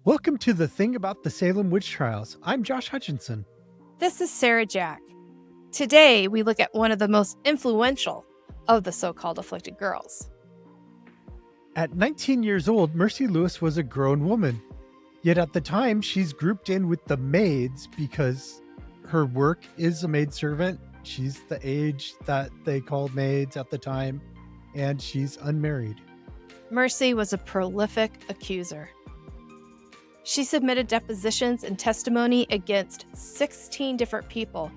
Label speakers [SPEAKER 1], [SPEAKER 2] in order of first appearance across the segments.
[SPEAKER 1] Welcome to the Thing About the Salem Witch Trials. I'm Josh Hutchinson.
[SPEAKER 2] This is Sarah Jack. Today, we look at one of the most influential of the so-called afflicted girls.
[SPEAKER 1] At 19 years old, Mercy Lewis was a grown woman. Yet at the time, she's grouped in with the maids because her work is a maidservant. She's the age that they called maids at the time, and she's unmarried.
[SPEAKER 2] Mercy was a prolific accuser. She submitted depositions and testimony against 16 different people,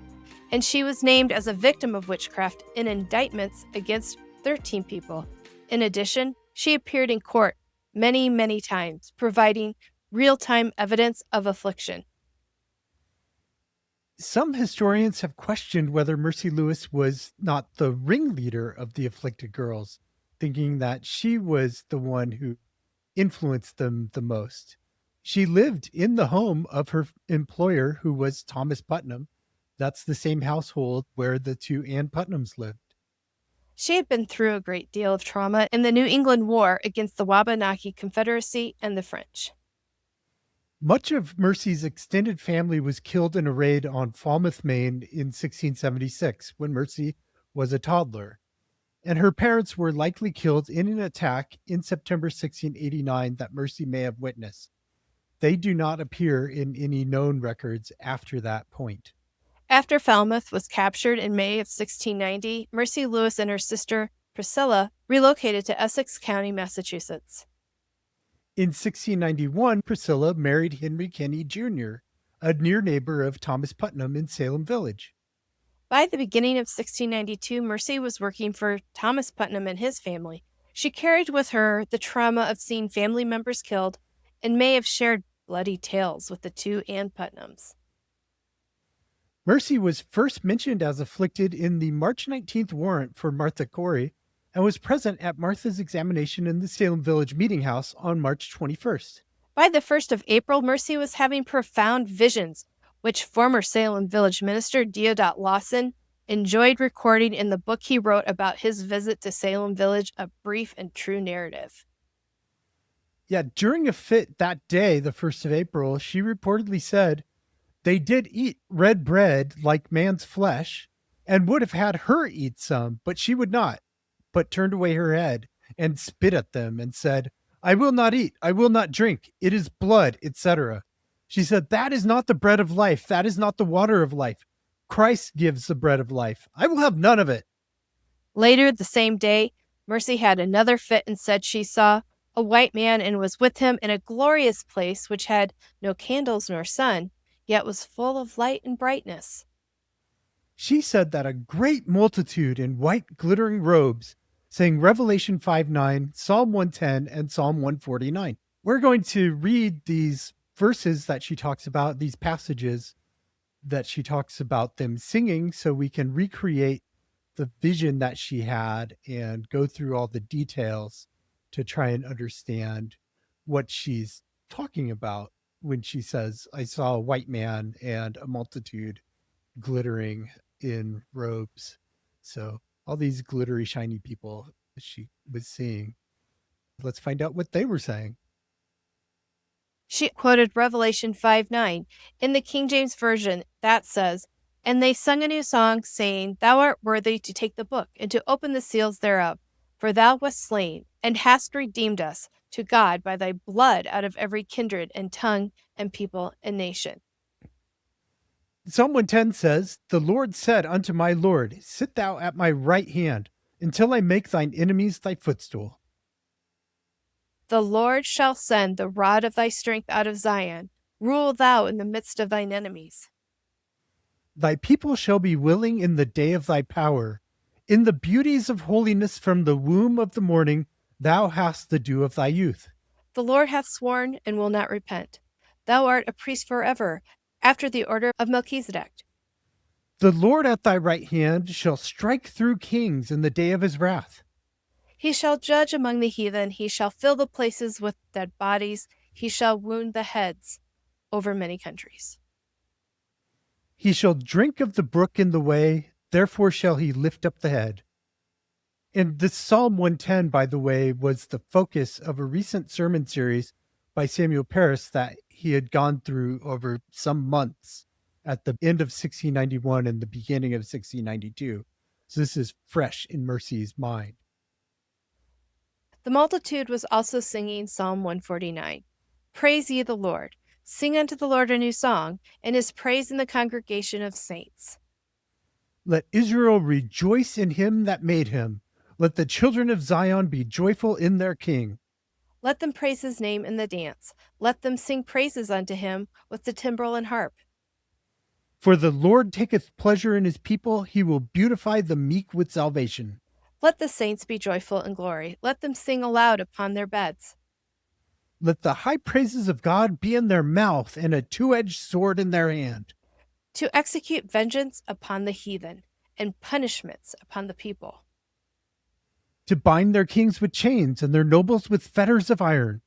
[SPEAKER 2] and she was named as a victim of witchcraft in indictments against 13 people. In addition, she appeared in court many times, providing real-time evidence of affliction.
[SPEAKER 1] Some historians have questioned whether Mercy Lewis was not the ringleader of the afflicted girls, thinking that she was the one who influenced them the most. She lived in the home of her employer, who was Thomas Putnam. That's the same household where the two Ann Putnams lived.
[SPEAKER 2] She had been through a great deal of trauma in the New England War against the Wabanaki Confederacy and the French.
[SPEAKER 1] Much of Mercy's extended family was killed in a raid on Falmouth, Maine in 1676 when Mercy was a toddler. And her parents were likely killed in an attack in September 1689 that Mercy may have witnessed. They do not appear in any known records after that point.
[SPEAKER 2] After Falmouth was captured in May of 1690, Mercy Lewis and her sister, Priscilla, relocated to Essex County, Massachusetts.
[SPEAKER 1] In 1691, Priscilla married Henry Kenny Jr., a near neighbor of Thomas Putnam in Salem Village.
[SPEAKER 2] By the beginning of 1692, Mercy was working for Thomas Putnam and his family. She carried with her the trauma of seeing family members killed and may have shared bloody tales with the two Ann Putnams.
[SPEAKER 1] Mercy was first mentioned as afflicted in the March 19th warrant for Martha Corey and was present at Martha's examination in the Salem Village Meeting House on March 21st.
[SPEAKER 2] By the 1st of April, Mercy was having profound visions, which former Salem Village minister Deodat Lawson enjoyed recording in the book he wrote about his visit to Salem Village, A Brief and True Narrative.
[SPEAKER 1] Yeah, during a fit that day, the 1st of April, she reportedly said, "They did eat red bread like man's flesh, and would have had her eat some, but she would not, but turned away her head and spit at them and said, 'I will not eat, I will not drink, it is blood,' etc." She said, "That is not the bread of life, that is not the water of life. Christ gives the bread of life. I will have none of it."
[SPEAKER 2] Later the same day, Mercy had another fit and said she saw a white man and was with him in a glorious place which had no candles nor sun, yet was full of light and brightness.
[SPEAKER 1] She said that a great multitude in white glittering robes sang Revelation 5:9, Psalm 110, and Psalm 149. We're going to read these verses that she talks about, these passages that she talks about them singing, so we can recreate the vision that she had and go through all the details to try and understand what she's talking about when she says, "I saw a white man and a multitude glittering in robes." So all these glittery, shiny people she was seeing. Let's find out what they were saying.
[SPEAKER 2] She quoted Revelation 5:9. In the King James Version, that says, "And they sung a new song, saying, Thou art worthy to take the book, and to open the seals thereof. For thou wast slain, and hast redeemed us to God by thy blood out of every kindred and tongue and people and nation."
[SPEAKER 1] Psalm 110 says, "The Lord said unto my Lord, Sit thou at my right hand, until I make thine enemies thy footstool."
[SPEAKER 2] The Lord shall send the rod of thy strength out of Zion. Rule thou in the midst of thine enemies.
[SPEAKER 1] Thy people shall be willing in the day of thy power. In the beauties of holiness from the womb of the morning, thou hast the dew of thy youth.
[SPEAKER 2] The Lord hath sworn and will not repent. Thou art a priest forever, after the order of Melchizedek.
[SPEAKER 1] The Lord at thy right hand shall strike through kings in the day of his wrath.
[SPEAKER 2] He shall judge among the heathen. He shall fill the places with dead bodies. He shall wound the heads over many countries.
[SPEAKER 1] He shall drink of the brook in the way, therefore shall he lift up the head. And this Psalm 110, by the way, was the focus of a recent sermon series by Samuel Parris that he had gone through over some months at the end of 1691 and the beginning of 1692. So this is fresh in Mercy's mind.
[SPEAKER 2] The multitude was also singing Psalm 149. Praise ye the Lord. Sing unto the Lord a new song, and his praise in the congregation of saints.
[SPEAKER 1] Let Israel rejoice in him that made him. Let the children of Zion be joyful in their king.
[SPEAKER 2] Let them praise his name in the dance. Let them sing praises unto him with the timbrel and harp.
[SPEAKER 1] For the Lord taketh pleasure in his people. He will beautify the meek with salvation.
[SPEAKER 2] Let the saints be joyful in glory. Let them sing aloud upon their beds.
[SPEAKER 1] Let the high praises of God be in their mouth and a two-edged sword in their hand,
[SPEAKER 2] to execute vengeance upon the heathen and punishments upon the people,
[SPEAKER 1] to bind their kings with chains and their nobles with fetters of iron,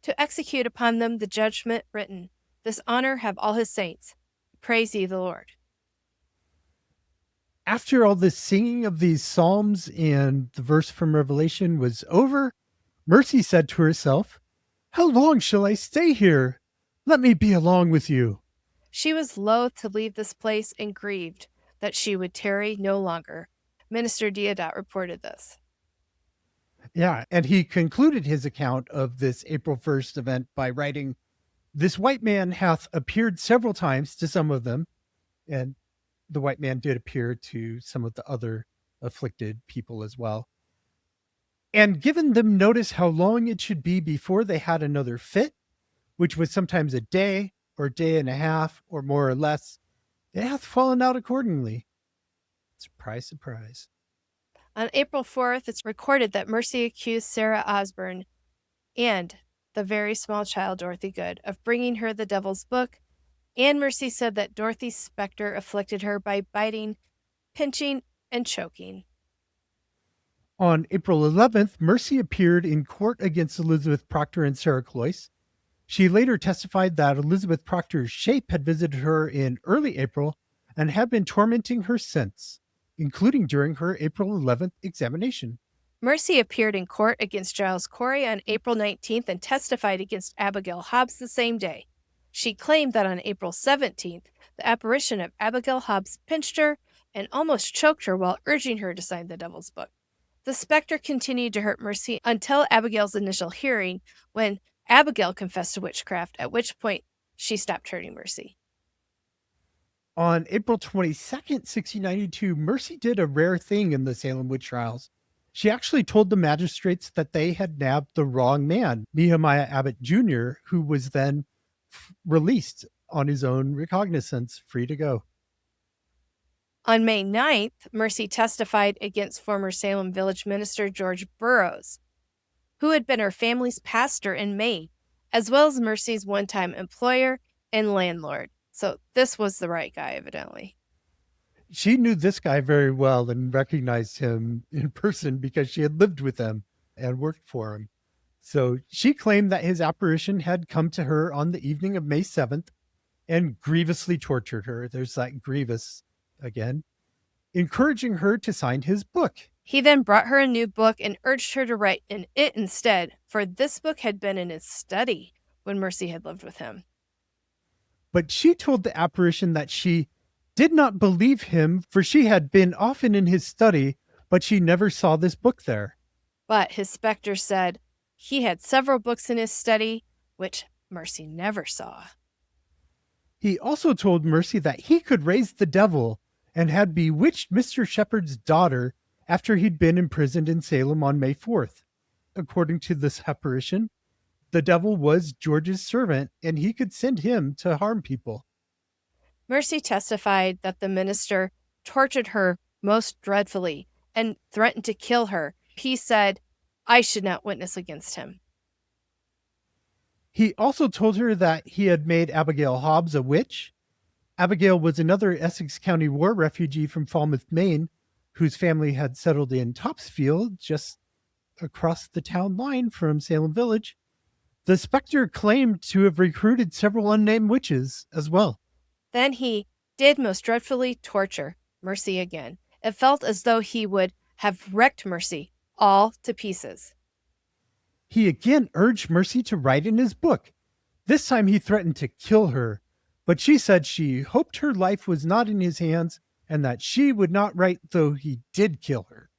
[SPEAKER 2] to execute upon them the judgment written. This honor have all his saints. Praise ye the Lord.
[SPEAKER 1] After all this singing of these psalms and the verse from Revelation was over, Mercy said to herself, "How long shall I stay here? Let me be along with you."
[SPEAKER 2] She was loath to leave this place and grieved that she would tarry no longer. Minister Deodat reported this.
[SPEAKER 1] Yeah, and he concluded his account of this April 1st event by writing, "This white man hath appeared several times to some of them," and the white man did appear to some of the other afflicted people as well, "and given them notice how long it should be before they had another fit, which was sometimes a day or a day and a half or more or less. It hath fallen out accordingly." Surprise, surprise.
[SPEAKER 2] On April 4th, it's recorded that Mercy accused Sarah Osborne and the very small child Dorothy Good of bringing her the devil's book, and Mercy said that Dorothy's specter afflicted her by biting, pinching, and choking.
[SPEAKER 1] On April 11th, Mercy appeared in court against Elizabeth Proctor and Sarah Cloyce. She later testified that Elizabeth Proctor's shape had visited her in early April and had been tormenting her since, including during her April 11th examination.
[SPEAKER 2] Mercy appeared in court against Giles Corey on April 19th and testified against Abigail Hobbs the same day. She claimed that on April 17th, the apparition of Abigail Hobbs pinched her and almost choked her while urging her to sign the devil's book. The specter continued to hurt Mercy until Abigail's initial hearing, when Abigail confessed to witchcraft, at which point she stopped hurting Mercy.
[SPEAKER 1] On April 22nd, 1692, Mercy did a rare thing in the Salem witch trials. She actually told the magistrates that they had nabbed the wrong man, Nehemiah Abbott Jr., who was then released on his own recognizance, free to go.
[SPEAKER 2] On May 9th, Mercy testified against former Salem village minister George Burroughs, who had been her family's pastor in Maine, as well as Mercy's one-time employer and landlord. So this was the right guy, evidently.
[SPEAKER 1] She knew this guy very well and recognized him in person because she had lived with him and worked for him. So she claimed that his apparition had come to her on the evening of May 7th and grievously tortured her. There's that grievous again, encouraging her to sign his book.
[SPEAKER 2] He then brought her a new book and urged her to write in it instead, for this book had been in his study when Mercy had lived with him.
[SPEAKER 1] But she told the apparition that she did not believe him, for she had been often in his study, but she never saw this book there.
[SPEAKER 2] But his specter said he had several books in his study, which Mercy never saw.
[SPEAKER 1] He also told Mercy that he could raise the devil and had bewitched Mr. Shepherd's daughter after he'd been imprisoned in Salem on May 4th. According to this apparition, the devil was George's servant and he could send him to harm people.
[SPEAKER 2] Mercy testified that the minister tortured her most dreadfully and threatened to kill her. He said, "I should not witness against him."
[SPEAKER 1] He also told her that he had made Abigail Hobbs a witch. Abigail was another Essex County war refugee from Falmouth, Maine, whose family had settled in Topsfield, just across the town line from Salem Village. The specter claimed to have recruited several unnamed witches as well.
[SPEAKER 2] Then he did most dreadfully torture Mercy again. It felt as though he would have wrecked Mercy all to pieces.
[SPEAKER 1] He again urged Mercy to write in his book, This time he threatened to kill her, but she said she hoped her life was not in his hands and that she would not write though he did kill her.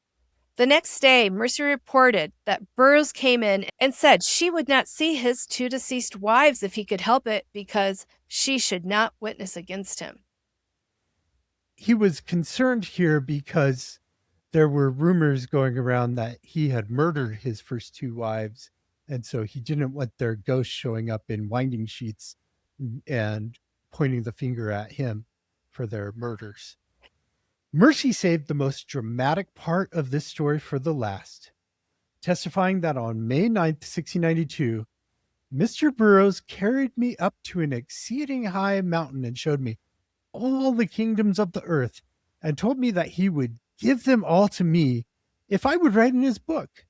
[SPEAKER 2] The next day, Mercy reported that Burroughs came in and said she would not see his 2 deceased wives if he could help it because she should not witness against him.
[SPEAKER 1] He was concerned here because there were rumors going around that he had murdered his first 2 wives, and so he didn't want their ghosts showing up in winding sheets and pointing the finger at him for their murders. Mercy saved the most dramatic part of this story for the last, testifying that on May 9th, 1692, Mr. Burroughs carried me up to an exceeding high mountain and showed me all the kingdoms of the earth and told me that he would give them all to me if I would write in his book.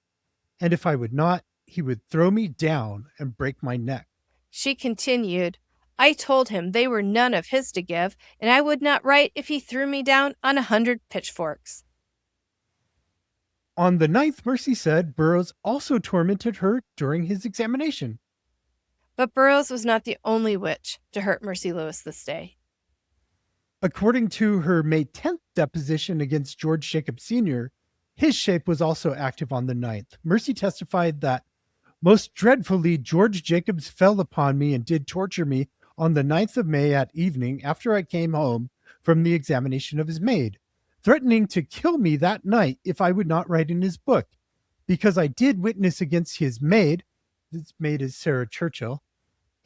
[SPEAKER 1] And if I would not, he would throw me down and break my neck.
[SPEAKER 2] She continued, I told him they were none of his to give, and I would not write if he threw me down on 100 pitchforks.
[SPEAKER 1] On the 9th, Mercy said Burroughs also tormented her during his examination.
[SPEAKER 2] But Burroughs was not the only witch to hurt Mercy Lewis this day.
[SPEAKER 1] According to her May 10th deposition against George Jacobs Sr., his shape was also active on the 9th. Mercy testified that most dreadfully George Jacobs fell upon me and did torture me on the 9th of May at evening after I came home from the examination of his maid, threatening to kill me that night if I would not write in his book, because I did witness against his maid, his maid is Sarah Churchill,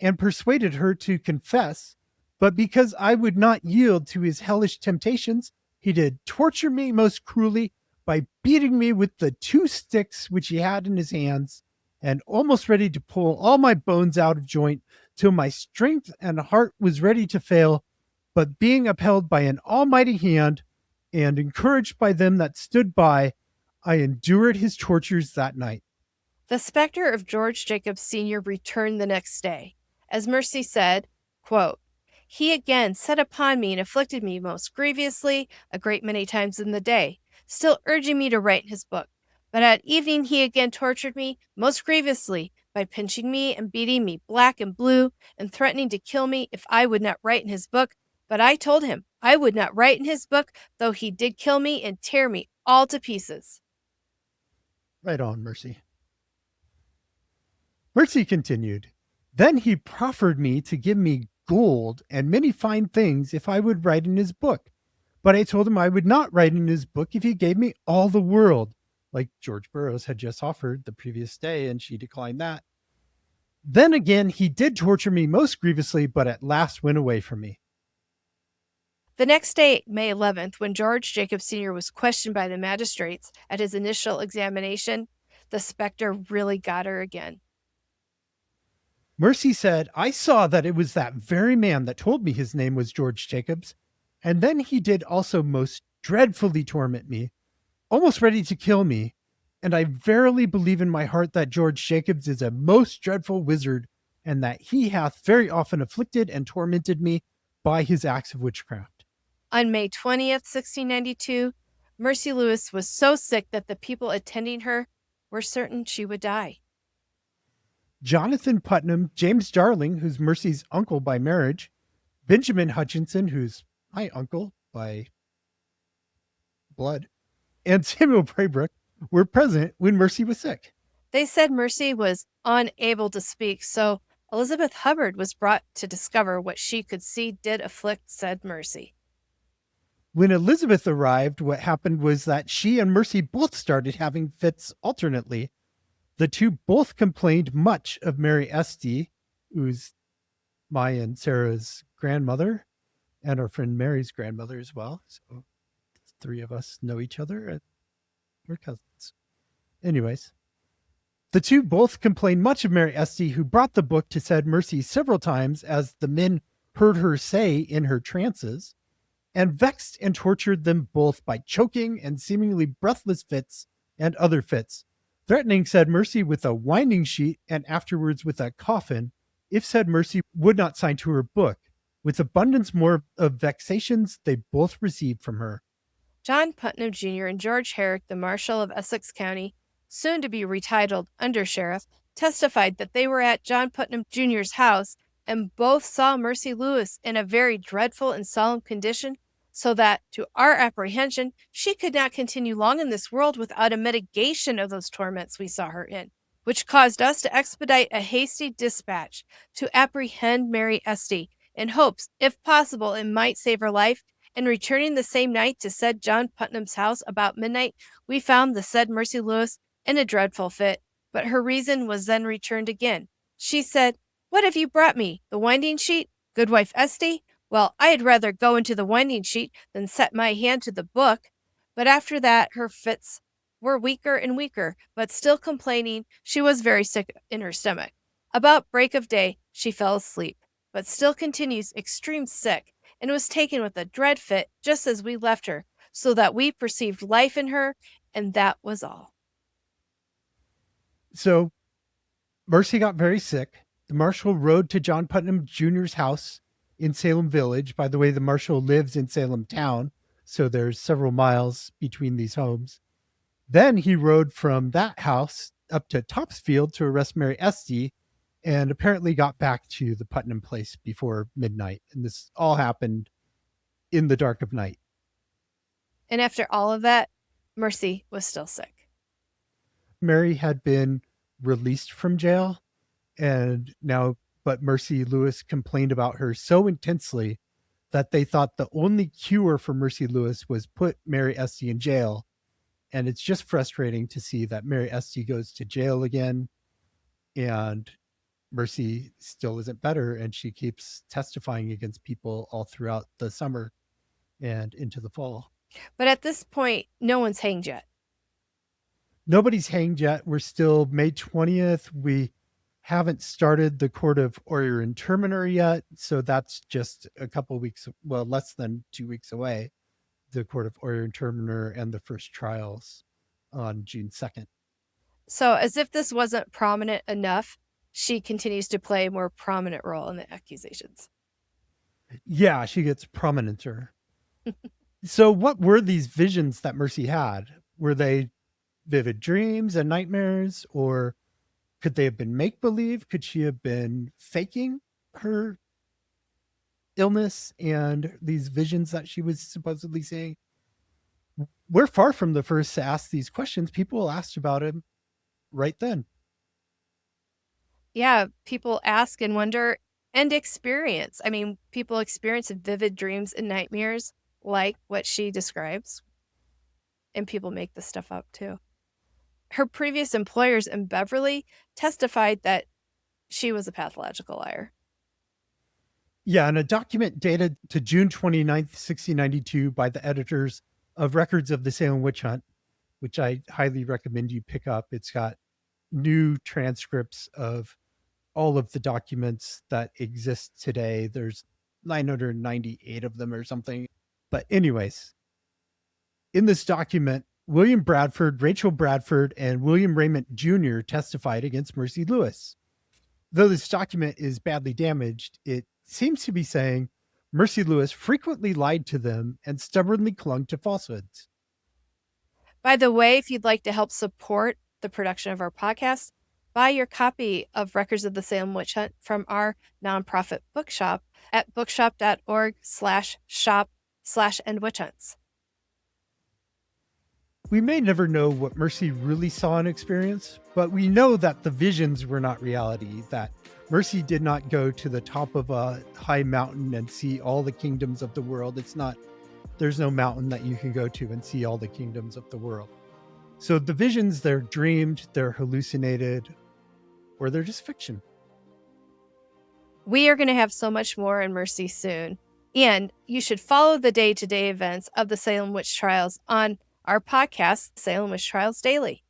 [SPEAKER 1] and persuaded her to confess, but because I would not yield to his hellish temptations, he did torture me most cruelly by beating me with the 2 sticks which he had in his hands, and almost ready to pull all my bones out of joint till my strength and heart was ready to fail, but being upheld by an almighty hand and encouraged by them that stood by, I endured his tortures that night.
[SPEAKER 2] The specter of George Jacobs Sr. returned the next day. As Mercy said, quote, he again set upon me and afflicted me most grievously a great many times in the day, still urging me to write in his book. But at evening he again tortured me most grievously by pinching me and beating me black and blue and threatening to kill me if I would not write in his book. But I told him I would not write in his book, though he did kill me and tear me all to pieces.
[SPEAKER 1] Right on, Mercy. Mercy continued, then he proffered me to give me gold and many fine things if I would write in his book. But I told him I would not write in his book if he gave me all the world, like George Burroughs had just offered the previous day, and she declined that. Then again, he did torture me most grievously, but at last went away from me.
[SPEAKER 2] The next day, May 11th, when George Jacobs Sr. was questioned by the magistrates at his initial examination, the specter really got her again.
[SPEAKER 1] Mercy said, I saw that it was that very man that told me his name was George Jacobs, and then he did also most dreadfully torment me, almost ready to kill me, and I verily believe in my heart that George Jacobs is a most dreadful wizard, and that he hath very often afflicted and tormented me by his acts of witchcraft.
[SPEAKER 2] On May 20th, 1692, Mercy Lewis was so sick that the people attending her were certain she would die.
[SPEAKER 1] Jonathan Putnam, James Darling, who's Mercy's uncle by marriage, Benjamin Hutchinson, who's my uncle by blood, and Samuel Braybrook were present when Mercy was sick.
[SPEAKER 2] They said Mercy was unable to speak, so Elizabeth Hubbard was brought to discover what she could see did afflict said Mercy.
[SPEAKER 1] When Elizabeth arrived, what happened was that she and Mercy both started having fits alternately. The two both complained much of Mary Esty, who's my and Sarah's grandmother, and our friend Mary's grandmother as well. So the 3 of us know each other, and we're cousins. Anyways, the 2 both complained much of Mary Esty, who brought the book to said Mercy several times, as the men heard her say in her trances, and vexed and tortured them both by choking and seemingly breathless fits and other fits, threatening said Mercy with a winding sheet and afterwards with a coffin if said Mercy would not sign to her book, with abundance more of vexations they both received from her.
[SPEAKER 2] John Putnam Jr. and George Herrick, the Marshal of Essex County, soon to be retitled Under Sheriff, testified that they were at John Putnam Jr.'s house and both saw Mercy Lewis in a very dreadful and solemn condition, so that, to our apprehension, she could not continue long in this world without a mitigation of those torments we saw her in, which caused us to expedite a hasty dispatch to apprehend Mary Esty, in hopes, if possible, it might save her life. And returning the same night to said John Putnam's house about midnight, we found the said Mercy Lewis in a dreadful fit, but her reason was then returned again. She said, "What have you brought me? The winding sheet, goodwife Esty? Well, I'd rather go into the winding sheet than set my hand to the book." But after that, her fits were weaker and weaker, but still complaining she was very sick in her stomach. About break of day, she fell asleep, but still continues extreme sick, and was taken with a dread fit just as we left her, so that we perceived life in her, and that was all.
[SPEAKER 1] So Mercy got very sick. The marshal rode to John Putnam Jr.'s house in Salem Village. By the way, the marshal lives in Salem town, so there's several miles between these homes. Then he rode from that house up to Topsfield to arrest Mary Esty, and apparently got back to the Putnam place before midnight. And this all happened in the dark of night.
[SPEAKER 2] And after all of that, Mercy was still sick.
[SPEAKER 1] Mary had been released from jail, but Mercy Lewis complained about her so intensely that they thought the only cure for Mercy Lewis was put Mary Esty in jail. And it's just frustrating to see that Mary Esty goes to jail again, and Mercy still isn't better, and she keeps testifying against people all throughout the summer and into the fall.
[SPEAKER 2] But at this point, no one's hanged yet.
[SPEAKER 1] Nobody's hanged yet. We're still May 20th. We haven't started the court of Oyer and Terminer yet, so that's just a couple weeks, well, less than 2 weeks away. The court of Oyer and Terminer and the first trials on June 2nd.
[SPEAKER 2] So, as if this wasn't prominent enough, she continues to play a more prominent role in the accusations.
[SPEAKER 1] Yeah, she gets prominenter. So what were these visions that Mercy had? Were they vivid dreams and nightmares, or could they have been make-believe? Could she have been faking her illness and these visions that she was supposedly seeing? We're far from the first to ask these questions. People asked about him right then.
[SPEAKER 2] Yeah, people ask and wonder and experience. I mean, people experience vivid dreams and nightmares like what she describes. And people make this stuff up too. Her previous employers in Beverly testified that she was a pathological liar.
[SPEAKER 1] Yeah, and a document dated to June 29th, 1692 by the editors of Records of the Salem Witch Hunt, which I highly recommend you pick up. It's got new transcripts of all of the documents that exist today. There's 998 of them or something. But anyways, in this document, William Bradford, Rachel Bradford, and William Raymond Jr. testified against Mercy Lewis. Though this document is badly damaged, it seems to be saying Mercy Lewis frequently lied to them and stubbornly clung to falsehoods.
[SPEAKER 2] By the way, if you'd like to help support the production of our podcast, buy your copy of Records of the Salem Witch Hunt from our nonprofit bookshop at bookshop.org/shop/endwitchhunts.
[SPEAKER 1] We may never know what Mercy really saw and experienced, but we know that the visions were not reality, that Mercy did not go to the top of a high mountain and see all the kingdoms of the world. There's no mountain that you can go to and see all the kingdoms of the world. So the visions, they're dreamed, they're hallucinated, or they're just fiction.
[SPEAKER 2] We are going to have so much more in Mercy soon. And you should follow the day-to-day events of the Salem Witch Trials on our podcast, Salem Witch Trials Daily.